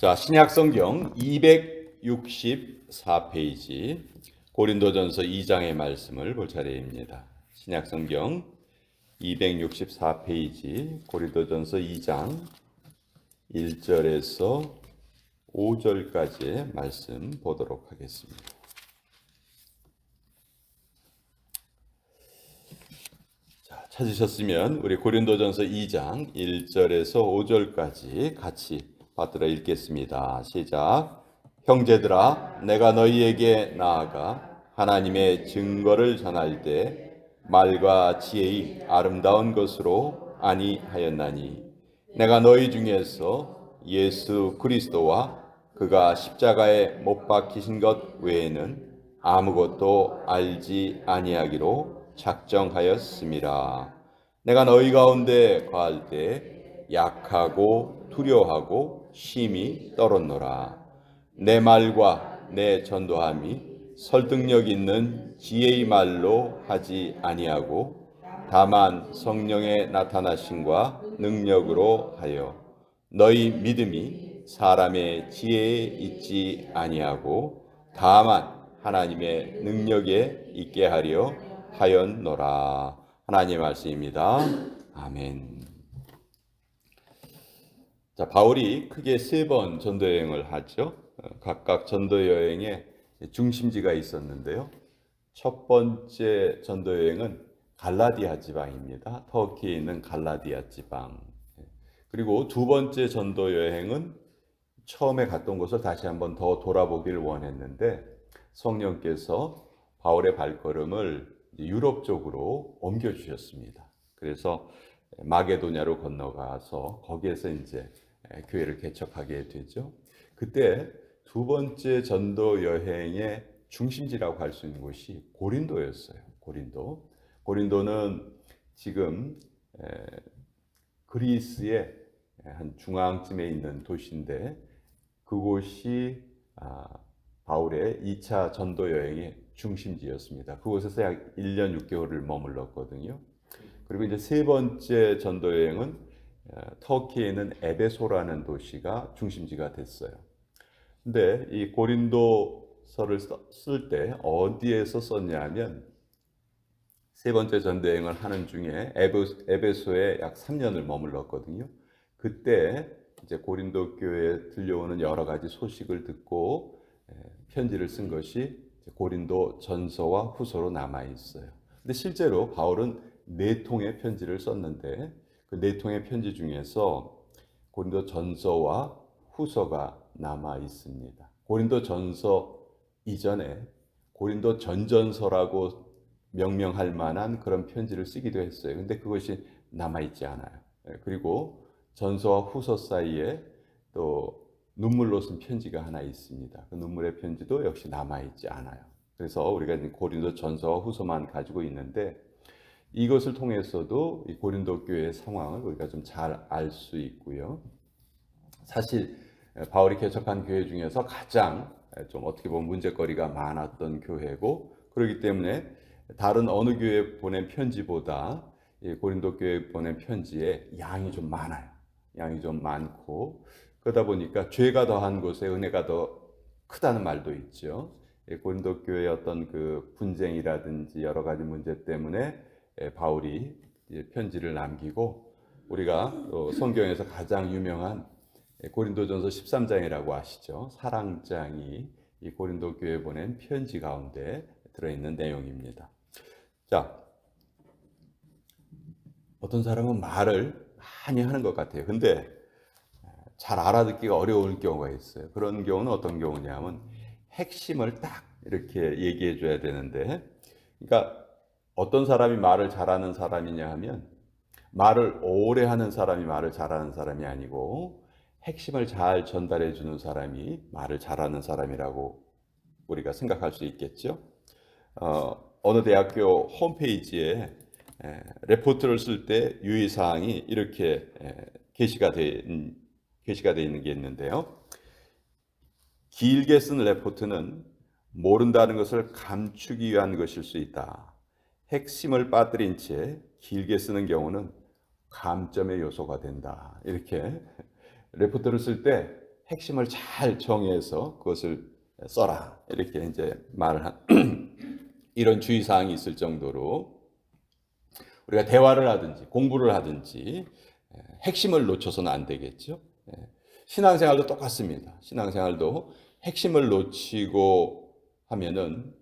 자, 신약성경 264페이지 고린도전서 2장의 말씀을 볼 차례입니다. 신약성경 264페이지 고린도전서 2장 1절에서 5절까지의 말씀 보도록 하겠습니다. 자, 찾으셨으면 우리 고린도전서 2장 1절에서 5절까지 같이 받들어 읽겠습니다. 시작. 형제들아, 내가 너희에게 나아가 하나님의 증거를 전할 때 말과 지혜의 아름다운 것으로 아니하였나니 내가 너희 중에서 예수 그리스도와 그가 십자가에 못 박히신 것 외에는 아무것도 알지 아니하기로 작정하였음이라. 내가 너희 가운데 거할 때 약하고 두려워하고 심히 떨었노라. 내 말과 내 전도함이 설득력 있는 지혜의 말로 하지 아니하고 다만 성령의 나타나심과 능력으로 하여 너희 믿음이 사람의 지혜에 있지 아니하고 다만 하나님의 능력에 있게 하려 하였노라. 하나님의 말씀입니다. 아멘. 자, 바울이 크게 3번 전도 여행을 하죠. 각각 전도 여행의 중심지가 있었는데요. 첫 번째 전도 여행은 갈라디아 지방입니다. 터키에 있는 갈라디아 지방. 그리고 두 번째 전도 여행은 처음에 갔던 곳을 다시 한번 더 돌아보길 원했는데 성령께서 바울의 발걸음을 유럽 쪽으로 옮겨 주셨습니다. 그래서 마게도냐로 건너가서 거기에서 이제 교회를 개척하게 되죠. 그때 두 번째 전도 여행의 중심지라고 할 수 있는 곳이 고린도였어요. 고린도는 지금 그리스의 한 중앙쯤에 있는 도시인데 그곳이 바울의 2차 전도 여행의 중심지였습니다. 그곳에서 약 1년 6개월을 머물렀거든요. 그리고 이제 세 번째 전도 여행은 터키에 있는 에베소라는 도시가 중심지가 됐어요. 근데 이 고린도서를 쓸 때 어디에서 썼냐면 세 번째 전도 여행을 하는 중에 에베소에 약 3년을 머물렀거든요. 그때 이제 고린도 교회에 들려오는 여러 가지 소식을 듣고 편지를 쓴 것이 고린도 전서와 후서로 남아 있어요. 근데 실제로 바울은 4통의 편지를 썼는데 그 4통의 편지 중에서 고린도 전서와 후서가 남아 있습니다. 고린도 전서 이전에 고린도 전전서라고 명명할 만한 그런 편지를 쓰기도 했어요. 근데 그것이 남아 있지 않아요. 그리고 전서와 후서 사이에 또 눈물로 쓴 편지가 하나 있습니다. 그 눈물의 편지도 역시 남아 있지 않아요. 그래서 우리가 고린도 전서와 후서만 가지고 있는데 이것을 통해서도 이 고린도 교회의 상황을 우리가 좀 잘 알 수 있고요. 사실 바울이 개척한 교회 중에서 가장 좀 어떻게 보면 문제거리가 많았던 교회고 그렇기 때문에 다른 어느 교회에 보낸 편지보다 이 고린도 교회에 보낸 편지에 양이 좀 많아요. 양이 좀 많고 그러다 보니까 죄가 더한 곳에 은혜가 더 크다는 말도 있죠. 고린도 교회의 어떤 그 분쟁이라든지 여러 가지 문제 때문에 바울이 편지를 남기고 우리가 성경에서 가장 유명한 고린도전서 13장이라고 아시죠? 사랑장이 이 고린도 교회에 보낸 편지 가운데 들어있는 내용입니다. 자, 어떤 사람은 말을 많이 하는 것 같아요. 근데 잘 알아듣기가 어려울 경우가 있어요. 그런 경우는 어떤 경우냐면 핵심을 딱 이렇게 얘기해 줘야 되는데 그러니까 어떤 사람이 말을 잘하는 사람이냐 하면 말을 오래 하는 사람이 말을 잘하는 사람이 아니고 핵심을 잘 전달해 주는 사람이 말을 잘하는 사람이라고 우리가 생각할 수 있겠죠. 어느 대학교 홈페이지에 레포트를 쓸 때 유의사항이 이렇게 게시가 되어 있는 게 있는데요. 길게 쓴 레포트는 모른다는 것을 감추기 위한 것일 수 있다. 핵심을 빠뜨린 채 길게 쓰는 경우는 감점의 요소가 된다. 이렇게 레포트를 쓸 때 핵심을 잘 정해서 그것을 써라. 이렇게 이제 말을 한 이런 주의사항이 있을 정도로 우리가 대화를 하든지 공부를 하든지 핵심을 놓쳐서는 안 되겠죠. 신앙생활도 똑같습니다. 신앙생활도 핵심을 놓치고 하면은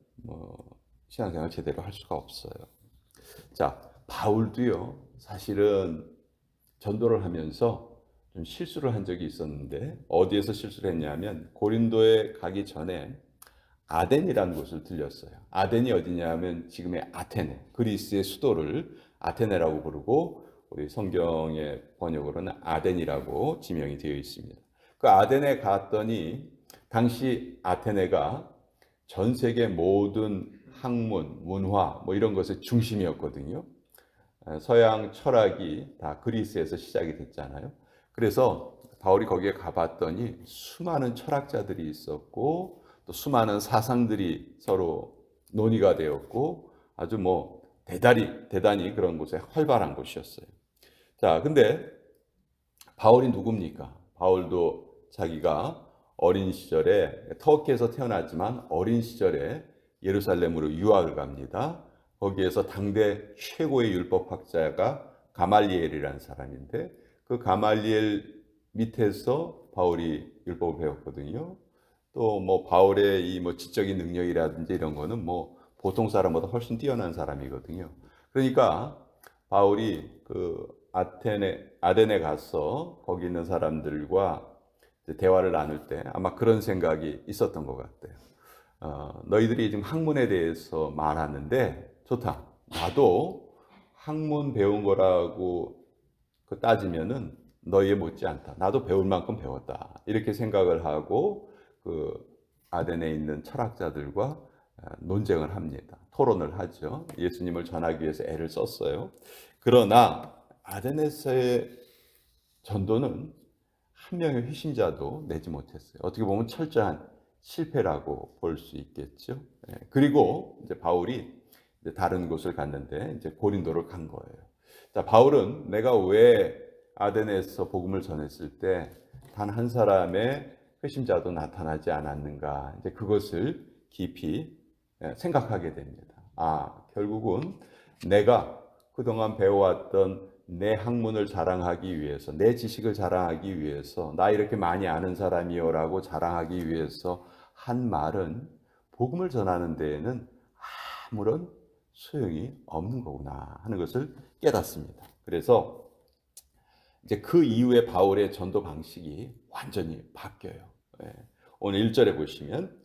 신앙생활 제대로 할 수가 없어요. 자, 바울도요, 사실은 전도를 하면서 좀 실수를 한 적이 있었는데, 어디에서 실수를 했냐면 고린도에 가기 전에 아덴이라는 곳을 들렸어요. 아덴이 어디냐면 지금의 아테네, 그리스의 수도를 아테네라고 부르고 우리 성경의 번역으로는 아덴이라고 지명이 되어 있습니다. 그 아덴에 갔더니 당시 아테네가 전 세계 모든 학문, 문화 뭐 이런 것의 중심이었거든요. 서양 철학이 다 그리스에서 시작이 됐잖아요. 그래서 바울이 거기에 가봤더니 수많은 철학자들이 있었고 또 수많은 사상들이 서로 논의가 되었고 아주 뭐 대단히 그런 곳에 활발한 곳이었어요. 자, 근데 바울이 누굽니까? 바울도 자기가 어린 시절에 터키에서 태어났지만 어린 시절에 예루살렘으로 유학을 갑니다. 거기에서 당대 최고의 율법학자가 가말리엘이라는 사람인데 그 가말리엘 밑에서 바울이 율법을 배웠거든요. 또 뭐 바울의 이 뭐 지적인 능력이라든지 이런 거는 뭐 보통 사람보다 훨씬 뛰어난 사람이거든요. 그러니까 바울이 그 아덴에 가서 거기 있는 사람들과 대화를 나눌 때 아마 그런 생각이 있었던 것 같아요. 너희들이 지금 학문에 대해서 말하는데 좋다. 나도 학문 배운 거라고 따지면은 너희에 못지않다. 나도 배울 만큼 배웠다. 이렇게 생각을 하고 그 아덴에 있는 철학자들과 논쟁을 합니다. 토론을 하죠. 예수님을 전하기 위해서 애를 썼어요. 그러나 아덴에서의 전도는 한 명의 회심자도 내지 못했어요. 어떻게 보면 철저한 실패라고 볼 수 있겠죠. 그리고 이제 바울이 이제 다른 곳을 갔는데 이제 고린도를 간 거예요. 자, 바울은 내가 왜 아덴에서 복음을 전했을 때 단 한 사람의 회심자도 나타나지 않았는가? 이제 그것을 깊이 생각하게 됩니다. 결국은 내가 그동안 배워왔던 내 학문을 자랑하기 위해서, 내 지식을 자랑하기 위해서, 나 이렇게 많이 아는 사람이요라고 자랑하기 위해서 한 말은 복음을 전하는 데에는 아무런 소용이 없는 거구나 하는 것을 깨닫습니다. 그래서 이제 그 이후에 바울의 전도 방식이 완전히 바뀌어요. 오늘 1절에 보시면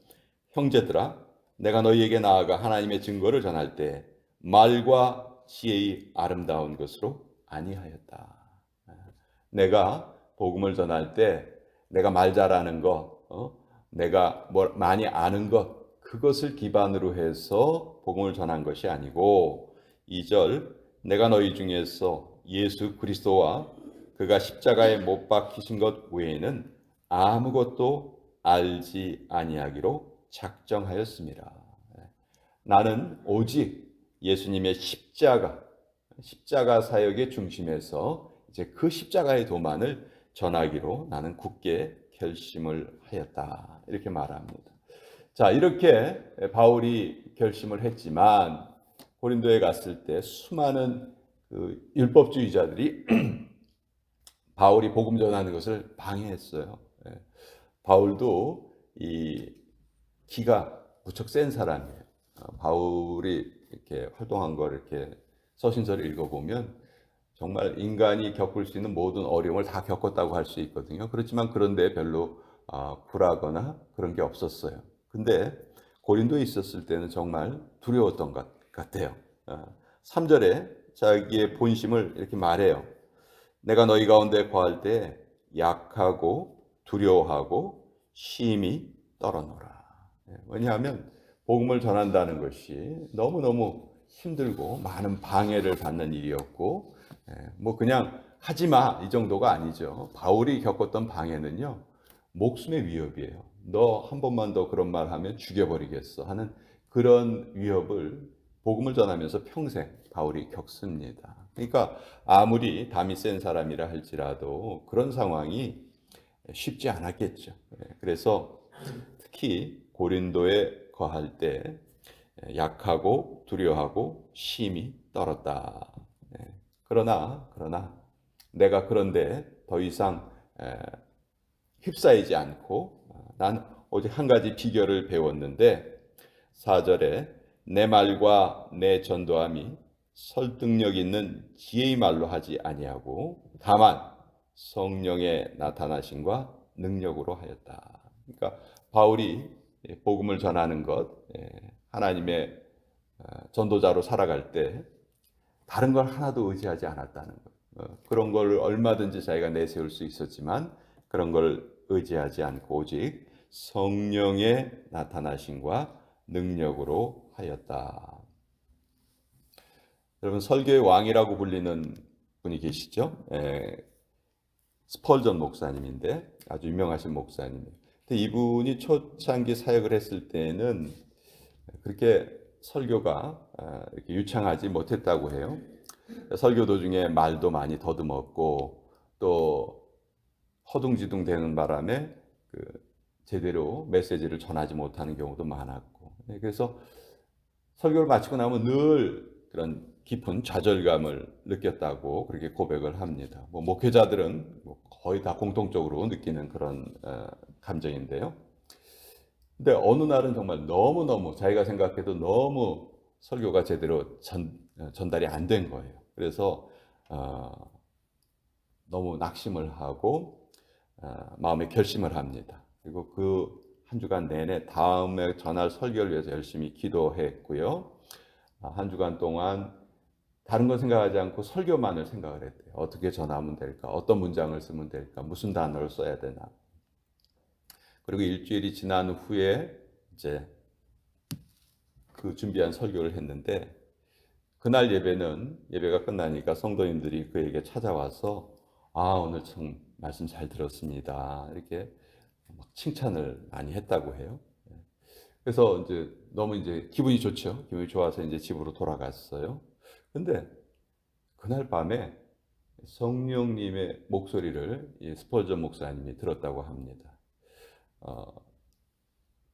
형제들아 내가 너희에게 나아가 하나님의 증거를 전할 때 말과 지혜의 아름다운 것으로 아니하였다. 내가 복음을 전할 때 내가 말 잘하는 것, 내가 많이 아는 것, 그것을 기반으로 해서 복음을 전한 것이 아니고 2절 내가 너희 중에서 예수 그리스도와 그가 십자가에 못 박히신 것 외에는 아무것도 알지 아니하기로 작정하였습니다. 나는 오직 예수님의 십자가 사역의 중심에서 이제 그 십자가의 도만을 전하기로 나는 굳게 결심을 하였다. 이렇게 말합니다. 자, 이렇게 바울이 결심을 했지만 고린도에 갔을 때 수많은 그 율법주의자들이 바울이 복음 전하는 것을 방해했어요. 바울도 이 기가 무척 센 사람이에요. 바울이 이렇게 활동한 걸 이렇게 서신서를 읽어보면 정말 인간이 겪을 수 있는 모든 어려움을 다 겪었다고 할 수 있거든요. 그렇지만 그런데 별로 굴하거나 그런 게 없었어요. 근데 고린도에 있었을 때는 정말 두려웠던 것 같아요. 3절에 자기의 본심을 이렇게 말해요. 내가 너희 가운데 거할 때 약하고 두려워하고 심히 떨어노라. 왜냐하면 복음을 전한다는 것이 너무너무 힘들고 많은 방해를 받는 일이었고 뭐 그냥 하지마 이 정도가 아니죠. 바울이 겪었던 방해는요. 목숨의 위협이에요. 너 한 번만 더 그런 말 하면 죽여버리겠어 하는 그런 위협을 복음을 전하면서 평생 바울이 겪습니다. 그러니까 아무리 담이 센 사람이라 할지라도 그런 상황이 쉽지 않았겠죠. 그래서 특히 고린도에 거할 때 약하고 두려워하고 심히 떨었다. 그러나 내가 그런데 더 이상 휩싸이지 않고 난 오직 한 가지 비결을 배웠는데 4절에 내 말과 내 전도함이 설득력 있는 지혜의 말로 하지 아니하고 다만 성령의 나타나심과 능력으로 하였다. 그러니까 바울이 복음을 전하는 것, 하나님의 전도자로 살아갈 때 다른 걸 하나도 의지하지 않았다는 것. 그런 걸 얼마든지 자기가 내세울 수 있었지만 그런 걸 의지하지 않고 오직 성령의 나타나심과 능력으로 하였다. 여러분 설교의 왕이라고 불리는 분이 계시죠? 스펄전 목사님인데 아주 유명하신 목사님이에요. 근데 이분이 초창기 사역을 했을 때는 그렇게 설교가 이렇게 유창하지 못했다고 해요. 설교 도중에 말도 많이 더듬었고 또 허둥지둥 되는 바람에 제대로 메시지를 전하지 못하는 경우도 많았고, 그래서 설교를 마치고 나면 늘 그런 깊은 좌절감을 느꼈다고 그렇게 고백을 합니다. 목회자들은 거의 다 공통적으로 느끼는 그런 감정인데요. 근데 어느 날은 정말 너무너무 자기가 생각해도 너무 설교가 제대로 전달이 안 된 거예요. 그래서 너무 낙심을 하고 마음에 결심을 합니다. 그리고 그 한 주간 내내 다음에 전할 설교를 위해서 열심히 기도했고요. 한 주간 동안 다른 건 생각하지 않고 설교만을 생각을 했대요. 어떻게 전하면 될까? 어떤 문장을 쓰면 될까? 무슨 단어를 써야 되나? 그리고 일주일이 지난 후에 이제 그 준비한 설교를 했는데 그날 예배가 끝나니까 성도님들이 그에게 찾아와서 오늘 참 말씀 잘 들었습니다. 이렇게 막 칭찬을 많이 했다고 해요. 그래서 이제 너무 이제 기분이 좋죠. 기분이 좋아서 이제 집으로 돌아갔어요. 근데 그날 밤에 성령님의 목소리를 스펄전 목사님이 들었다고 합니다.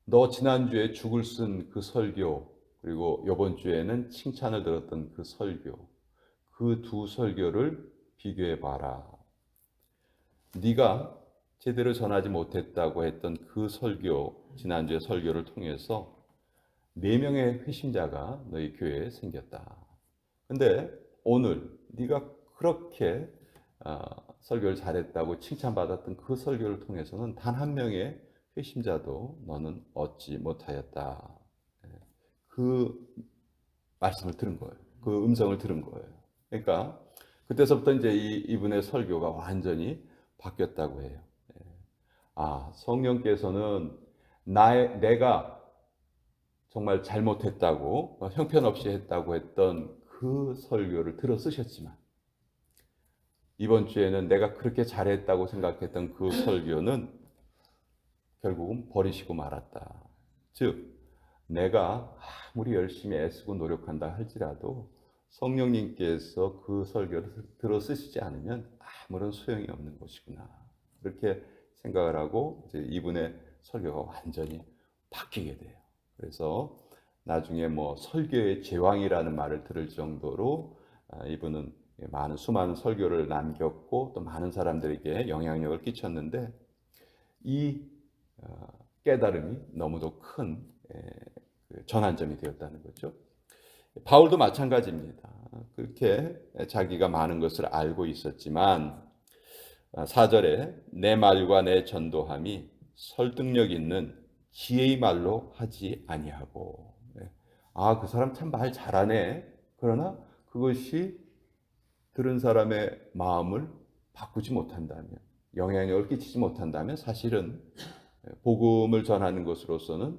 너 지난주에 죽을 쓴 그 설교, 그리고 이번 주에는 칭찬을 들었던 그 설교, 그 두 설교를 비교해 봐라. 네가 제대로 전하지 못했다고 했던 그 설교, 지난주의 설교를 통해서 4명의 회심자가 너희 교회에 생겼다. 근데 오늘 네가 그렇게 설교를 잘했다고 칭찬받았던 그 설교를 통해서는 단 한 명의 회심자도 너는 얻지 못하였다. 그 말씀을 들은 거예요. 그 음성을 들은 거예요. 그러니까 그때서부터 이제 이분의 설교가 완전히 바뀌었다고 해요. 성령께서는 내가 정말 잘못했다고 형편없이 했다고 했던 그 설교를 들어 쓰셨지만 이번 주에는 내가 그렇게 잘했다고 생각했던 그 설교는 결국은 버리시고 말았다. 즉 내가 아무리 열심히 애쓰고 노력한다 할지라도 성령님께서 그 설교를 들어 쓰시지 않으면 아무런 소용이 없는 것이구나. 그렇게 생각을 하고 이제 이분의 설교가 완전히 바뀌게 돼요. 그래서 나중에 설교의 제왕이라는 말을 들을 정도로 이분은 수많은 설교를 남겼고 또 많은 사람들에게 영향력을 끼쳤는데 이 깨달음이 너무도 큰 전환점이 되었다는 거죠. 바울도 마찬가지입니다. 그렇게 자기가 많은 것을 알고 있었지만 4절에 내 말과 내 전도함이 설득력 있는 지혜의 말로 하지 아니하고 그 사람 참 말 잘하네. 그러나 그것이 들은 사람의 마음을 바꾸지 못한다면 영향력을 끼치지 못한다면 사실은 복음을 전하는 것으로서는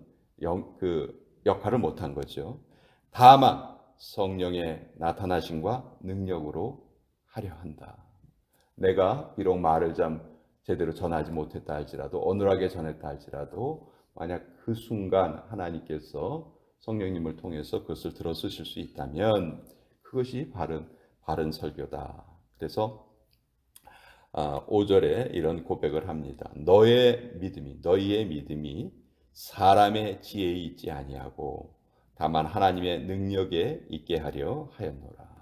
그 역할을 못한 거죠. 다만 성령의 나타나심과 능력으로 하려 한다. 내가 비록 말을 제대로 전하지 못했다 할지라도 어눌하게 전했다 할지라도 만약 그 순간 하나님께서 성령님을 통해서 그것을 들어 쓰실 수 있다면 그것이 바른 설교다. 그래서 5절에 이런 고백을 합니다. 너희의 믿음이 사람의 지혜에 있지 아니하고 다만 하나님의 능력에 있게 하려 하였노라.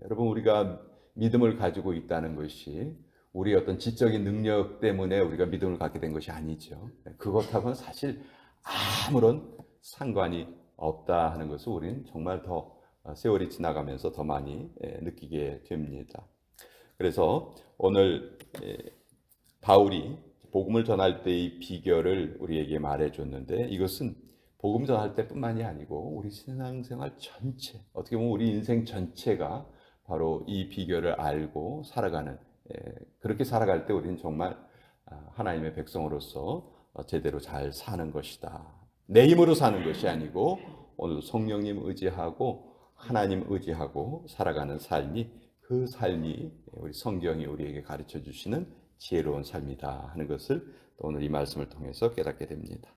여러분, 우리가 믿음을 가지고 있다는 것이 우리의 어떤 지적인 능력 때문에 우리가 믿음을 갖게 된 것이 아니죠. 그것하고는 사실 아무런 상관이 없다 하는 것을 우리는 정말 더 세월이 지나가면서 더 많이 느끼게 됩니다. 그래서 오늘 바울이 복음을 전할 때의 비결을 우리에게 말해줬는데, 이것은 복음 전할 때뿐만이 아니고 우리 신앙생활 전체, 어떻게 보면 우리 인생 전체가 바로 이 비결을 알고 살아가는, 그렇게 살아갈 때 우리는 정말 하나님의 백성으로서 제대로 잘 사는 것이다. 내 힘으로 사는 것이 아니고 오늘 성령님 의지하고 하나님 의지하고 살아가는 삶이, 그 삶이 우리 성경이 우리에게 가르쳐 주시는 지혜로운 삶이다 하는 것을 또 오늘 이 말씀을 통해서 깨닫게 됩니다.